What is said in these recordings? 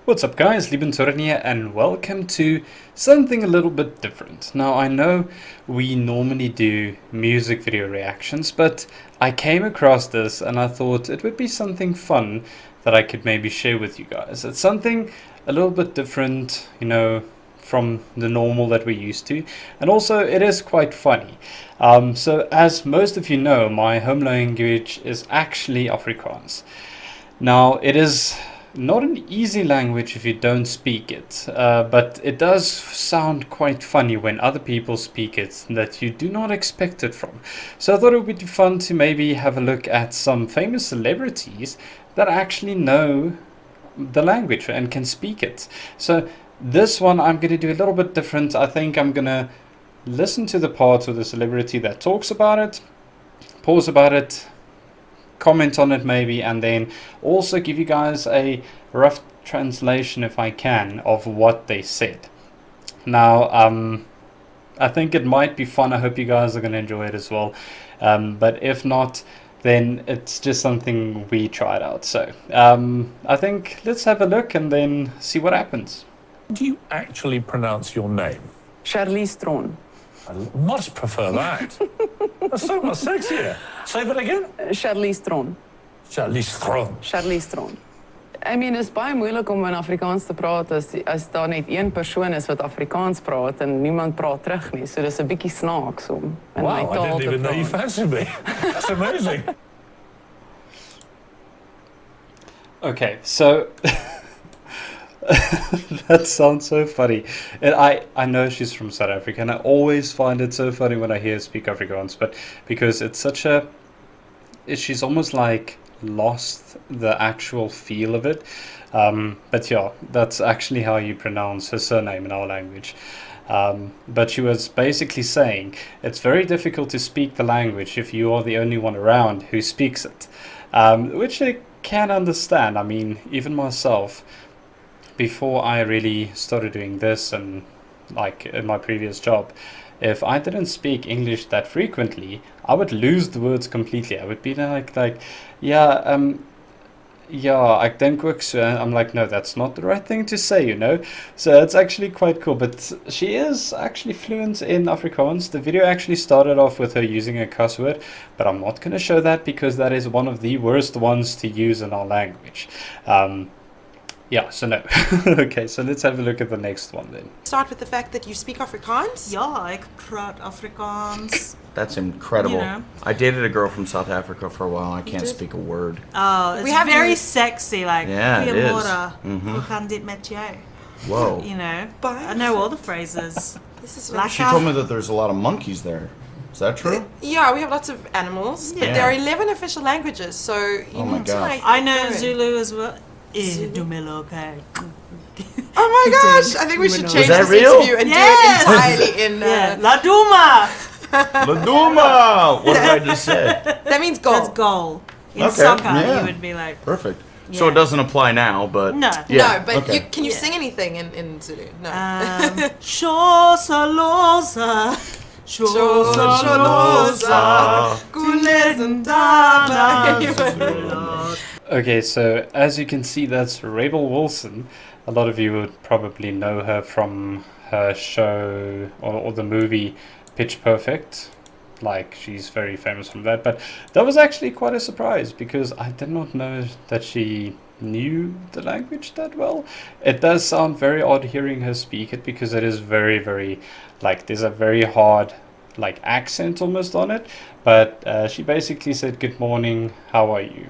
What's up guys, Lieben Zoran here and welcome to something a little bit different. Now I know we normally do music video reactions, but I came across this and I thought it would be something fun that I could maybe share with you guys. It's something a little bit different, from the normal that we're used to, and also it is quite funny. So as most of you know, my home language is actually Afrikaans. Now it is not an easy language if you don't speak it, but it does sound quite funny when other people speak it that you do not expect it from. So I thought it would be fun to maybe have a look at some famous celebrities that actually know the language and can speak it. So this one I'm going to do a little bit different. I think I'm going to listen to the part of the celebrity that talks about it, pause about it, comment on it maybe, and then also give you guys a rough translation if I can of what they said. Now I think it might be fun. I hope you guys are going to enjoy it as well, but if not, then it's just something we tried out. So I think let's have a look and then see what happens. Do you actually pronounce your name? Charlize Theron. I much prefer that. That's so much sexier. Say that again. Charlize Theron. Charlize Theron. Charlize Theron. I mean, is baie moeilik om in Afrikaans te praat as daar net een persoon is wat Afrikaans praat en niemand praat terug nie. So dis 'n bietjie snaaks om in my Wow, I taal didn't te even know you praat. fancied me. That's amazing. Okay, so that sounds so funny. And I know she's from South Africa, and I always find it so funny when I hear her speak Afrikaans, but because it's such a... she's almost like lost the actual feel of it. But yeah, that's actually how you pronounce her surname in our language. But she was basically saying it's very difficult to speak the language if you are the only one around who speaks it, which I can understand. I mean, even myself, before I really started doing this and like in my previous job, if I didn't speak English that frequently, I would lose the words completely. I would be yeah, ek dink ook so. I'm like, no, that's not the right thing to say, So it's actually quite cool. But she is actually fluent in Afrikaans. The video actually started off with her using a cuss word, but I'm not going to show that because that is one of the worst ones to use in our language. Yeah, so no. Okay, so let's have a look at the next one then. Start with the fact that you speak Afrikaans. Ja, ek praat Afrikaans. That's incredible. You know. I dated a girl from South Africa for a while. I can't speak a word. Oh, it's We have very you- sexy, like, Yeah, it is. goeiemôre, Mhm. hoe gaan dit met jou? Whoa. I know all the phrases. This is Like She told me that there's a lot of monkeys there. Is that true? Yeah, we have lots of animals, but Yeah. there are 11 official languages, so you Oh my need to gosh. like. I know learn. Zulu as well. Zulu? Okay. Oh my gosh! I think we should change that this real? interview and Yes! do it entirely in. Yeah, La Duma! Laduma! What did I just say? That means goal. That's goal. In Okay, soccer, yeah. you would be like, Perfect. So Yeah. it doesn't apply now, but No. Yeah, No, but okay. can you Yeah. sing anything in Zulu? No. Shosa losa, shosa losa, Okay, so as you can see, that's Rebel Wilson. A lot of you would probably know her from her show or the movie Pitch Perfect. Like, she's very famous from that. But that was actually quite a surprise because I did not know that she knew the language that well. It does sound very odd hearing her speak it because it is very, very, like, there's a very hard, like, accent almost on it. But she basically said, "Good morning, how are you?"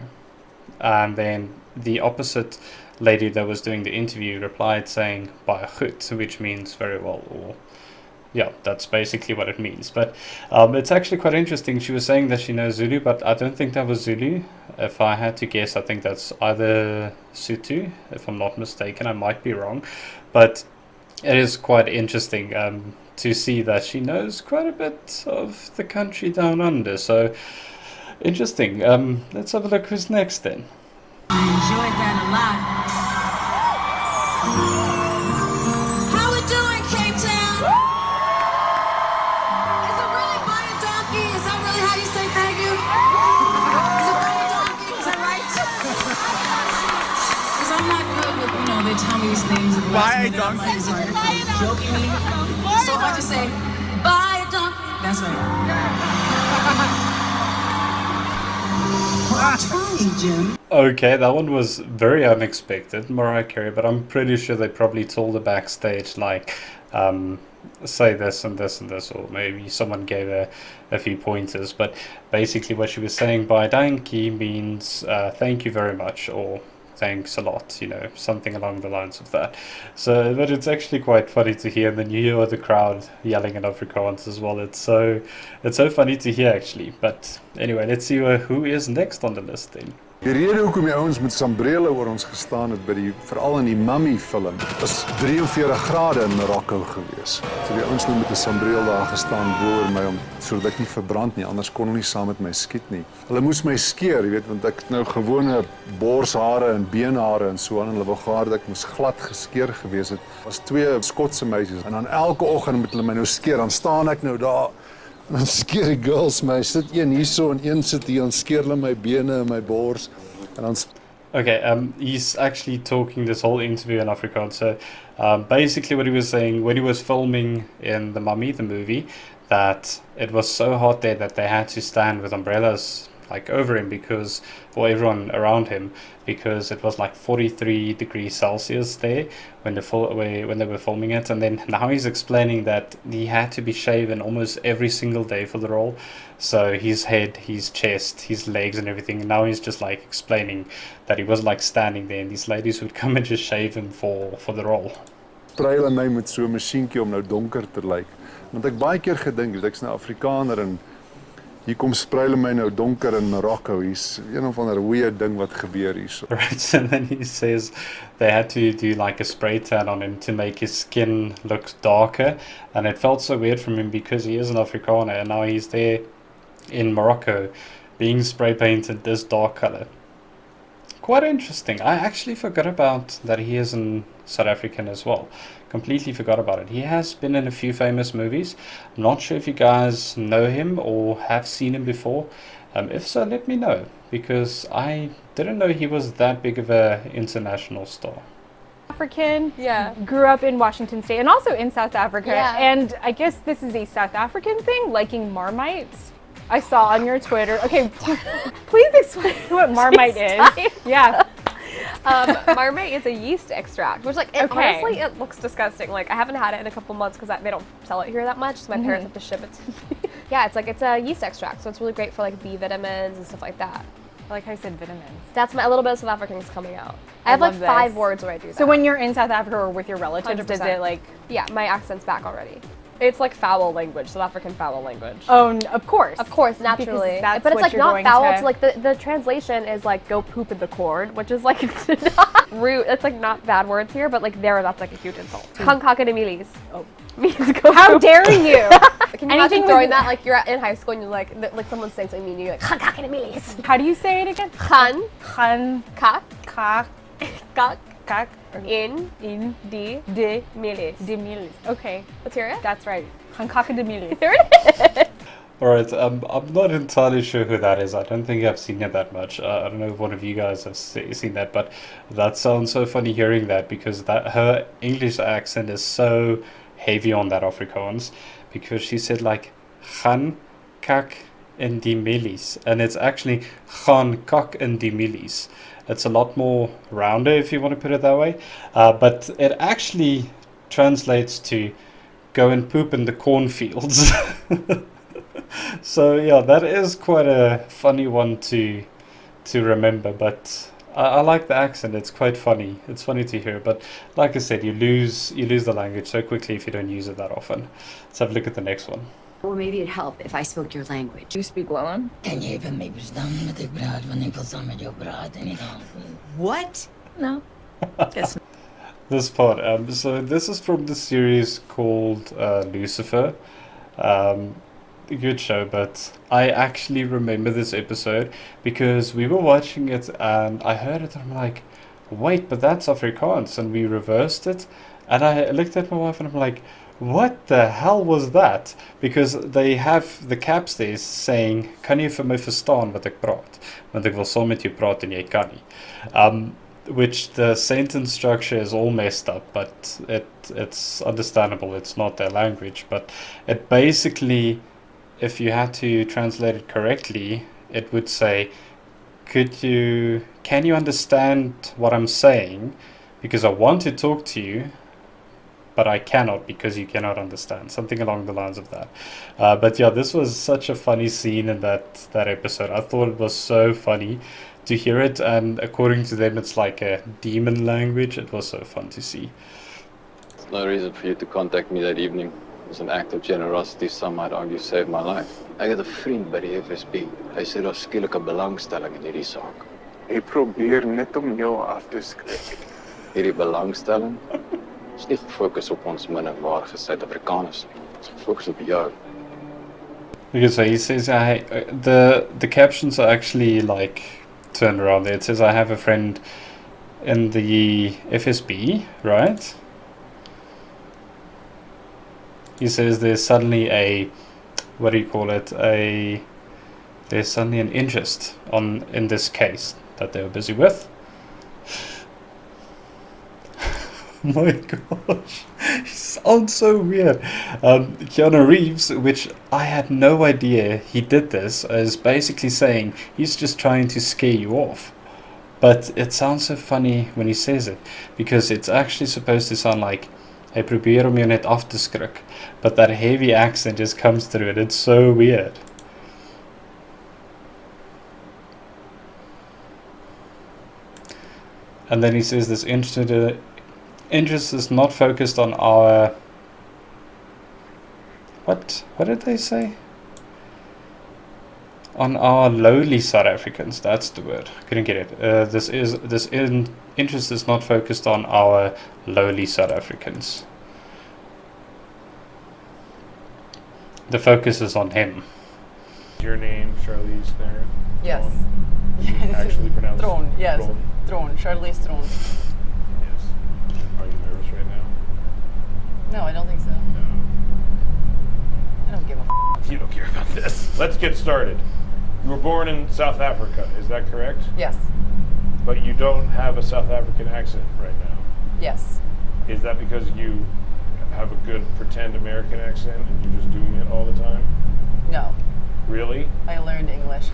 And then the opposite lady that was doing the interview replied saying "Baie goed," which means very well, or yeah, that's basically what it means. But it's actually quite interesting. She was saying that she knows Zulu, but I don't think that was Zulu. If I had to guess, I think that's either Sotho, if I'm not mistaken. I might be wrong, but it is quite interesting to see that she knows quite a bit of the country down under. So interesting. Let's have a look who's next then. I enjoyed that a lot. How we doing, Cape Town? Is it really buy a donkey? Is that really how you say thank you? Is it buy a donkey? Is that right? Because I'm not good with, they tell me these things at the last minute. I'm like, is it joking me? So if I just say, bye, donkey, that's right. I'm trying, Jim. Okay, that one was very unexpected, Mariah Carey, but I'm pretty sure they probably told her backstage, like, say this and this and this, or maybe someone gave her a few pointers. But basically, what she was saying by dankie means thank you very much, or thanks a lot, you know, something along the lines of that. So, but it's actually quite funny to hear, and then you hear the crowd yelling in Afrikaans as well. It's so funny to hear, actually. But anyway, let's see who is next on the list then. Die rede hoekom die ouens met sambrele oor ons gestaan het by die veral in die Mummy film was 43 grade in Marokko gewees. So die ouens nou met 'n sambreel daar gestaan bo oor my om sodat ek nie verbrand nie, anders kon hulle nie saam met my skiet nie. Hulle moes my skeer, jy weet, want ek het nou gewone borshare en beenhare en so aan en hulle wou gehad dat ek moes glad geskeer gewees het. Was 2 Skotse meisies en dan elke oggend moet hulle my nou skeer, dan staan ek nou daar. En dan skeer die girls my, sit een hierso en een sit hier, en skeer hulle my bene en my bors. En dan Okay, he's actually talking this whole interview in Afrikaans. So basically what he was saying, when he was filming in The Mummy, the movie, that it was so hot there that they had to stand with umbrellas like over him because, or everyone around him, because it was like 43 degrees Celsius there when they were filming it. And then now he's explaining that he had to be shaven almost every single day for the role. So his head, his chest, his legs and everything. And now he's just like explaining that he was like standing there and these ladies would come and just shave him for the role. Spruil my met so 'n masjienkie om nou donker te lyk. Want ek baie keer gedink het ek's nou Afrikaner en hier kom spruil my nou donker in Marokko. Hier's een of ander weird ding wat gebeur hierso. Right, and then he says they had to do like a spray tan on him to make his skin look darker, and it felt so weird from him because he is an Afrikaner and now he's there in Morocco being spray painted this dark color. Quite interesting. I actually forgot about that he is in South African as well. Completely forgot about it. He has been in a few famous movies. I'm not sure if you guys know him or have seen him before. If so, let me know, because I didn't know he was that big of a international star. African, grew up in Washington State and also in South Africa. And I guess this is a South African thing, liking marmites. I saw on your Twitter. Okay, please explain what marmite is. Yeah. Marmite is a yeast extract, which honestly it looks disgusting. Like I haven't had it in a couple months because they don't sell it here that much, so my parents have to ship it to me. Yeah, it's a yeast extract, so it's really great for like B vitamins and stuff like that. I like how you said vitamins. That's a little bit of South African is coming out. I have like 5 words where I do that. So when you're in South Africa or with your relatives, 100%. does it like... Yeah, my accent's back already. It's like foul language, South African foul language. Oh, of course. Of course, naturally. That's but it's what like you're not going foul, to... it's like the translation is like go poop in the corn, which is like not rude. It's like not bad words here, but like there that's like a huge insult. Kankakademilis. Oh. Means go How poop. dare you? Can you imagine throwing that like you're in high school and you're like someone's saying something mean, you're like Kankakademilis. How do you say it again? Kak. Kak. In. De. Milis. De milis. Okay. Let's hear it. That's right. Kankakademilis. There it is. Alright, I'm not entirely sure who that is. I don't think I've seen it that much. I don't know if one of you guys have seen that, but that sounds so funny hearing that because her English accent is so heavy on that Afrikaans, because she said like gaan kak in die milies, and it's actually gaan kak in die milies. It's a lot more rounder if you want to put it that way, but it actually translates to go and poop in the cornfields. So yeah, that is quite a funny one to remember, but I like the accent. It's quite funny. It's funny to hear, but like I said, you lose the language so quickly if you don't use it that often. Let's have a look at the next one. Well, maybe it'd help if I spoke your language. Do you speak Welland? Kan jy vir my verstaan met ek praat wanneer ek wil saam met jou praat en What? No. Yes. This part. So this is from the series called Lucifer. Good show, but I actually remember this episode because we were watching it and I heard it and I'm like, wait, but that's Afrikaans, and we reversed it and I looked at my wife and I'm like, what the hell was that? Because they have the caps there saying, kan jy vir my verstaan wat ek praat? Want ek wil saam met jou praat en jy kan nie. which the sentence structure is all messed up, but it's understandable. It's not their language, but it basically, if you had to translate it correctly, it would say, can you understand what I'm saying? Because I want to talk to you, but I cannot because you cannot understand. Something along the lines of that. But yeah, this was such a funny scene in that episode. I thought it was so funny to hear it, and according to them it's like a demon language. It was so fun to see. There's no reason for you to contact me that evening. It was an act of generosity. Some might argue saved my life. Ek het 'n vriend by die FSB. Hy sê daar's skielike belangstelling in hierdie saak. Hy probeer net om jou af te skrik. Hierdie belangstelling is nie gefokus op ons minderwaardige Suid-Afrikaners nie. Dit is gefokus op jou. Because he says, the captions are actually like turned around there. It says, I have a friend in the FSB, right? He says there's suddenly there's suddenly an interest in this case that they were busy with. My gosh, he sounds so weird. Keanu Reeves, which I had no idea he did this, is basically saying he's just trying to scare you off. But it sounds so funny when he says it, because it's actually supposed to sound like, hy probeer om jou net af te skrik. But that heavy accent just comes through it. It's so weird. And then he says this interest is not focused on our... What did they say? On our lowly South Africans. That's the word. Couldn't get it. Interest is not focused on our lowly South Africans. The focus is on him. Your name, Charlize Theron? Yes. Actually pronounced Theron, yes. Theron. Theron, Charlize Theron. Yes. Are you nervous right now? No, I don't think so. No. I don't give a f***. You don't care about this. Let's get started. You were born in South Africa, is that correct? Yes. But you don't have a South African accent right now. Yes. Is that because you have a good pretend American accent and you're just doing it all the time? No. Really? I learned English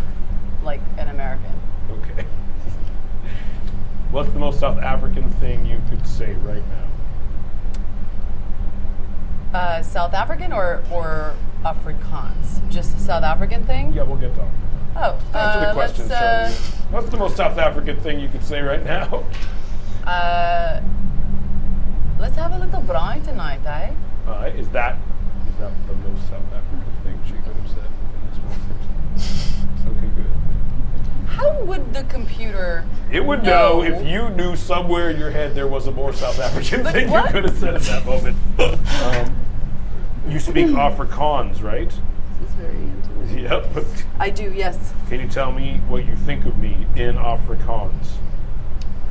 like an American. Okay. What's the most South African thing you could say right now? South African or Afrikaans? Just a South African thing? Yeah, we'll get to Afrikaans. Oh, Answer the question, Charlie. What's the most South African thing you could say right now? Let's have a little braai tonight, eh? Is that the most South African thing she could have said in this moment? Okay, good. How would the computer It would know if you knew somewhere in your head there was a more South African thing you could have said at that moment. You speak Afrikaans, right? This is very intimate. Yep. I do, yes. Can you tell me what you think of me in Afrikaans?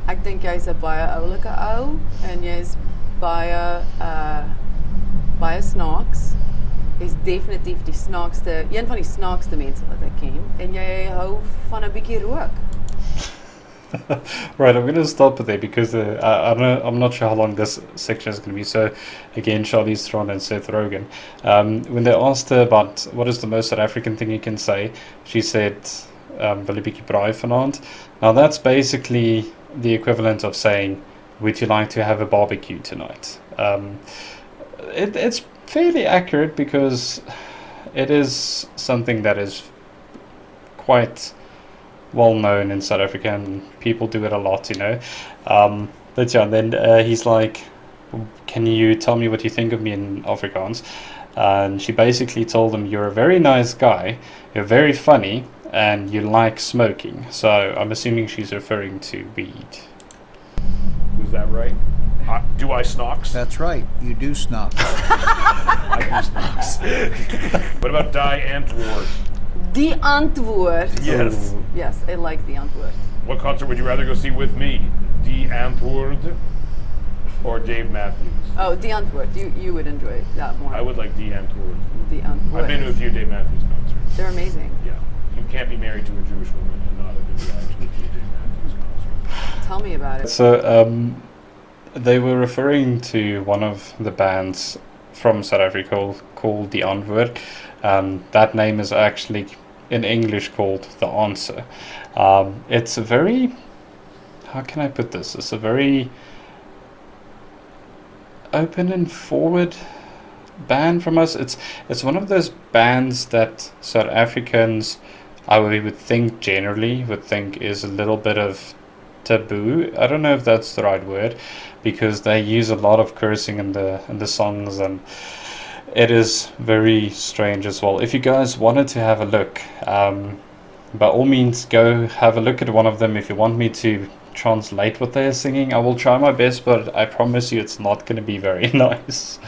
Ek dink jy's 'n baie oulike ou en jy's baie snaaks. Jy's definitief die snaakste, een van die snaakste mense wat ek ken en jy hou van 'n bietjie rook. Right, I'm going to stop it there because I'm not sure how long this section is going to be. So, again, Charlize Theron and Seth Rogen. When they asked her about what is the most South African thing you can say, she said, wil jy bietjie braai vanaand? Now, that's basically the equivalent of saying, would you like to have a barbecue tonight? It's fairly accurate because it is something that is quite well known in South Africa and people do it a lot, you know. But yeah, and then he's like, can you tell me what you think of me in Afrikaans? And she basically told him, you're a very nice guy, you're very funny, and you like smoking. So I'm assuming she's referring to weed. Was that right? Do I snocks? That's right, you do snocks. I do snocks. What about die Antwoord? Die antwoord. Yes. Yes, I like the antwoord. What concert would you rather go see with me? Die Antwoord or Dave Matthews? Oh, die antwoord. You would enjoy that more. I would like Die Antwoord. Die antwoord. I've been to a few Dave Matthews concerts. They're amazing. Yeah. You can't be married to a Jewish woman and not have been to actually a Dave Matthews concert. Tell me about it. So they were referring to one of the bands from South Africa called The Antwoord. That name is actually in English called The Answer. It's a very, how can I put this? It's a very open and forward band from us. It's one of those bands that South Africans, we would think generally would think is a little bit of taboo. I don't know if that's the right word, because they use a lot of cursing in the songs, and it is very strange as well. If you guys wanted to have a look, by all means go have a look at one of them. If you want me to translate what they're singing, I will try my best, but I promise you it's not going to be very nice.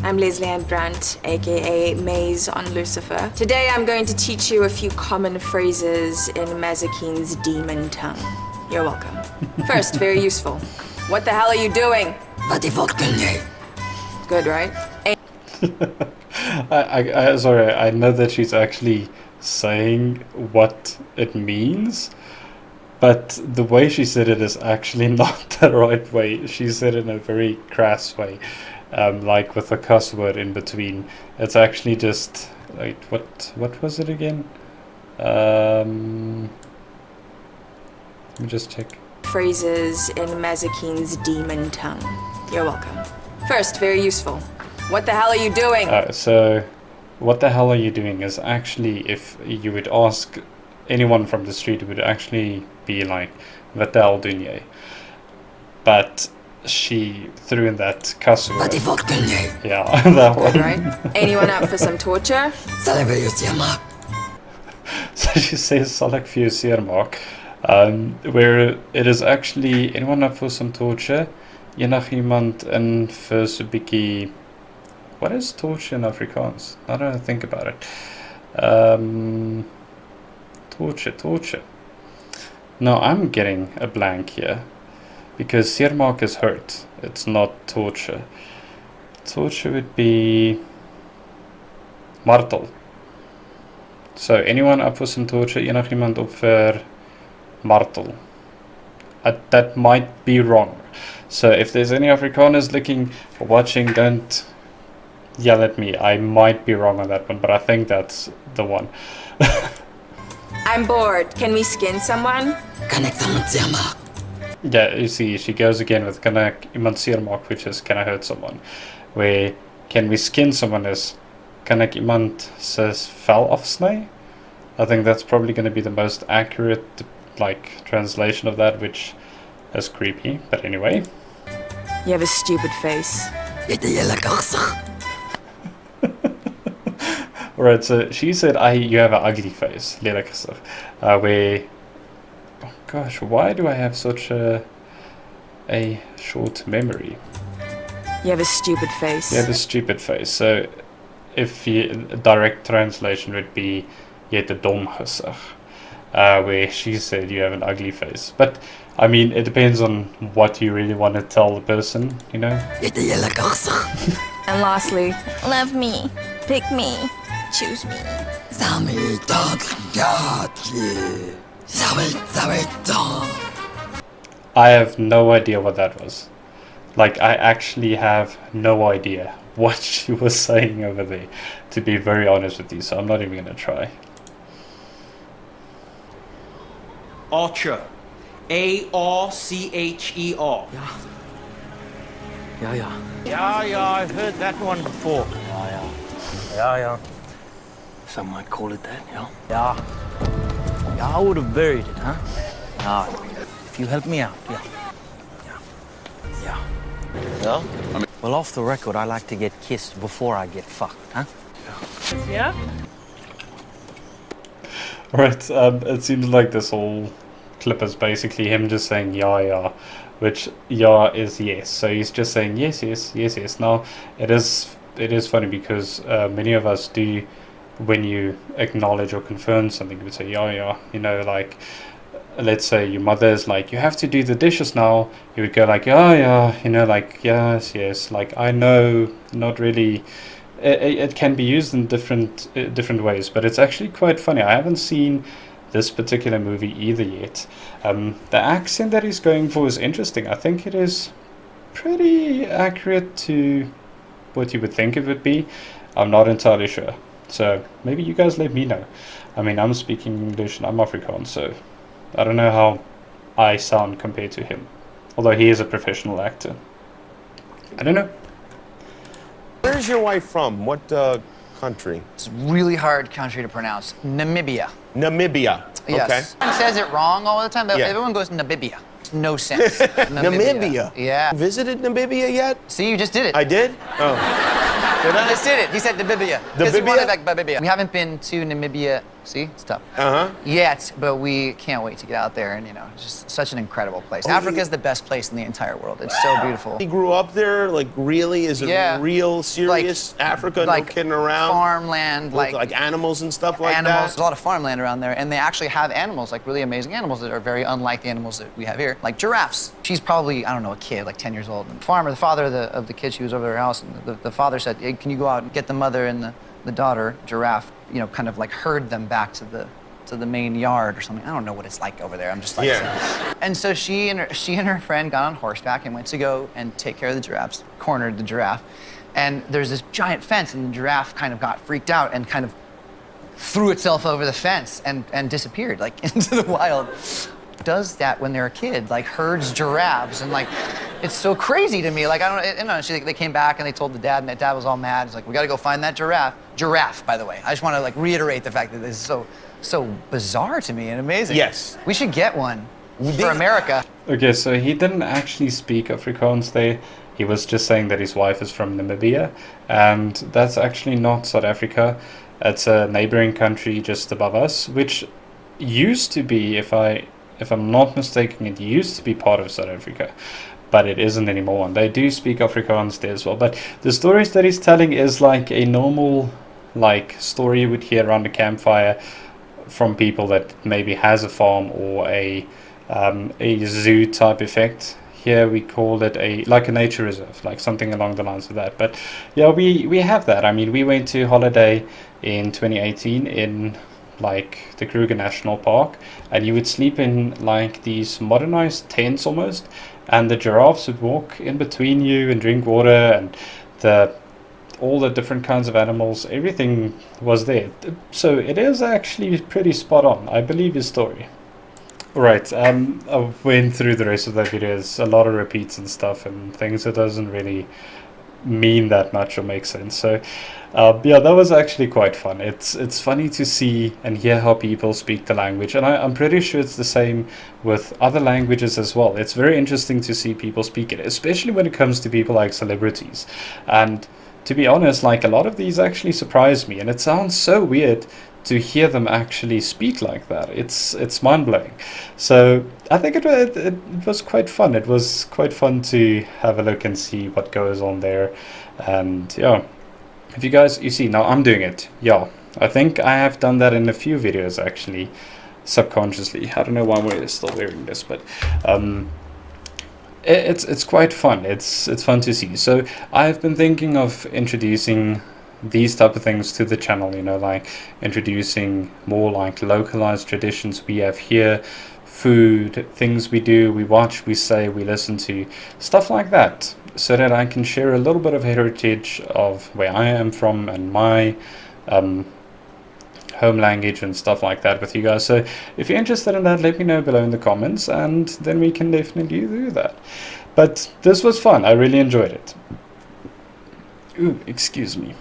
I'm Leslie Ann Brandt, aka Maze on Lucifer. Today I'm going to teach you a few common phrases in Mazakine's demon tongue. You're welcome. First, very useful. What the hell are you doing? What the fuck do you? Good, right? Sorry, I know that she's actually saying what it means, but the way she said it is actually not the right way. She said it in a very crass way, like with a cuss word in between. It's actually just like, what was it again? Let me just check. Phrases in Mazakine's demon tongue. You're welcome. First, very useful. What the hell are you doing? So, what the hell are you doing is actually, if you would ask anyone from the street, it would actually be like, what the hell doen jy? But she threw in that cuss word. What the fuck doen jy? Yeah, that one. Right? Anyone up for some torture? So she says, sal ek vir jou seermaak. Where it is actually, anyone up for some torture? Enigiemand in vir so 'n bietjie. What is torture in Afrikaans? I don't think about it. Torture. No, I'm getting a blank here. Because seermaak is hurt. It's not torture. Torture would be martel. So anyone up for some torture? Enigiemand op vir martel. That might be wrong. So if there's any Afrikaners looking or watching, don't yell at me. I might be wrong on that one, but I think that's the one. I'm bored. Can we skin someone? Yeah, you see, she goes again with kan ek iemand seermaak, which is can I hurt someone. Where can we skin someone is kan ek iemand se vel afsny. I think that's probably going to be the most accurate translation of that, which is creepy. But anyway. You have a stupid face. Alright, so she said, you have an ugly face. Lelijk gesig. Where, oh gosh, why do I have such a short memory? You have a stupid face. You have a stupid face. So, if a direct translation would be, jy het 'n dom gesig. Where she said you have an ugly face. But, I mean, it depends on what you really want to tell the person, you know? And lastly, love me, pick me, choose me. I have no idea what that was. I actually have no idea what she was saying over there, to be very honest with you, so I'm not even going to try. Archer. A-R-C-H-E-R. Yeah. Yeah, I've heard that one before. Yeah. Some might call it that, yeah. Yeah, I would have buried it, huh? If you help me out, yeah. Yeah? Well, off the record, I like to get kissed before I get fucked, huh? Yeah? Right, it seems like this whole clip is basically him just saying yeah, which yeah is yes. So he's just saying yes. Now, it is funny because many of us do, when you acknowledge or confirm something, you would say yeah, you know, like, let's say your mother is like, you have to do the dishes now, you would go like, yeah, you know, like, yes, like, I know, not really. It can be used in different ways, but it's actually quite funny. I haven't seen this particular movie either yet. The accent that he's going for is interesting. I think it is pretty accurate to what you would think it would be. I'm not entirely sure. So maybe you guys let me know. I mean, I'm speaking English and I'm Afrikaans, so I don't know how I sound compared to him. Although he is a professional actor. I don't know. Where's your wife from? What country? It's a really hard country to pronounce. Namibia. Namibia. Yes. Okay. Everyone says it wrong all the time. Yeah. Everyone goes Namibia. No sense. Namibia. Yeah. Visited Namibia yet? See, you just did it. I did? Oh. Did I? Just did it. He said Namibia. Because he wanted like Namibia. We haven't been to Namibia. See, it's tough. Yet, but we can't wait to get out there, and you know, it's just such an incredible place. Africa is the best place in the entire world. It's so beautiful. He grew up there, like really? Is it real serious Africa? Like no kidding around? Farmland, like animals and stuff like animals. that? There's a lot of farmland around there, and they actually have animals, like really amazing animals that are very unlike the animals that we have here, like giraffes. She's probably, I don't know, a kid, like 10 years old. And the farmer, the father of the kid, she was over at her house, and the father said, hey, can you go out and get the mother and the daughter, giraffe, you know, kind of like herd them back to the main yard or something. I don't know what it's like over there. I'm just like, and so she and her friend got on horseback and went to go and take care of the giraffes, cornered the giraffe, and there's this giant fence, and the giraffe kind of got freaked out and kind of threw itself over the fence and disappeared like into the wild. Does that when they're a kid, like herds giraffes, and like it's so crazy to me. Like I don't know. They came back and they told the dad, and the dad was all mad. He's like, we got to go find that giraffe. Giraffe, by the way. I just want to like reiterate the fact that this is so bizarre to me and amazing. Yes. We should get one for America. Okay, so he didn't actually speak Afrikaans there. He was just saying that his wife is from Namibia, and that's actually not South Africa. It's a neighboring country just above us, which used to be, if I'm not mistaken, it used to be part of South Africa, but it isn't anymore. And they do speak Afrikaans there as well. But the stories that he's telling is like a normal, like story you would hear around a campfire from people that maybe has a farm or a zoo type effect. Here we call it like a nature reserve, like something along the lines of that. But yeah, we have that. I mean, we went to holiday in 2018 in like the Kruger National Park, and you would sleep in like these modernized tents almost, and the giraffes would walk in between you and drink water, and all the different kinds of animals, everything was there. So it is actually pretty spot on. I believe his story. Right, I went through the rest of that video. There's a lot of repeats and stuff and things that doesn't really mean that much or make sense. So yeah, that was actually quite fun. It's funny to see and hear how people speak the language, and I'm pretty sure it's the same with other languages as well. It's very interesting to see people speak it, especially when it comes to people like celebrities. And to be honest, like a lot of these actually surprise me, and it sounds so weird to hear them actually speak like that. It's mind-blowing. So I think it was quite fun. It was quite fun to have a look and see what goes on there. And yeah, if you see, now I'm doing it. Yeah, I think I have done that in a few videos actually, subconsciously. I don't know why we're still wearing this, but it's quite fun. It's fun to see. So I've been thinking of introducing these type of things to the channel, you know, like introducing more like localized traditions we have here, food, things we do, we watch, we say, we listen to, stuff like that, so that I can share a little bit of heritage of where I am from and my home language and stuff like that with you guys. So if you're interested in that, let me know below in the comments, and then we can definitely do that. But this was fun. I really enjoyed it. Ooh, excuse me.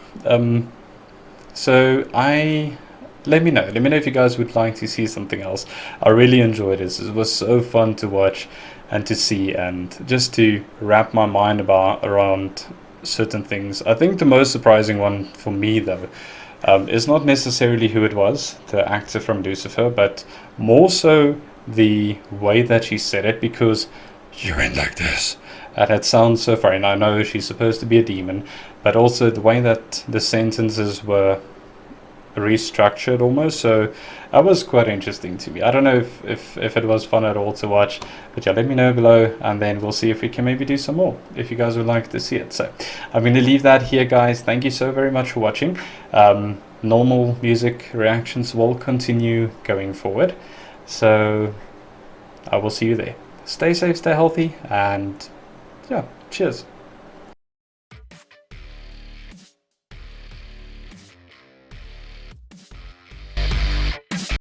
So let me know if you guys would like to see something else. I really enjoyed this. It was so fun to watch and to see, and just to wrap my mind around certain things. I think the most surprising one for me though is not necessarily who it was, the actor from Lucifer, but more so the way that she said it, because you went like this. And it sounds so funny. And I know she's supposed to be a demon, but also the way that the sentences were restructured almost. So that was quite interesting to me. I don't know if it was fun at all to watch, but yeah, let me know below, and then we'll see if we can maybe do some more if you guys would like to see it. So I'm going to leave that here, guys. Thank you so very much for watching. normal music reactions will continue going forward. So I will see you there. Stay safe, stay healthy, and yeah, cheers.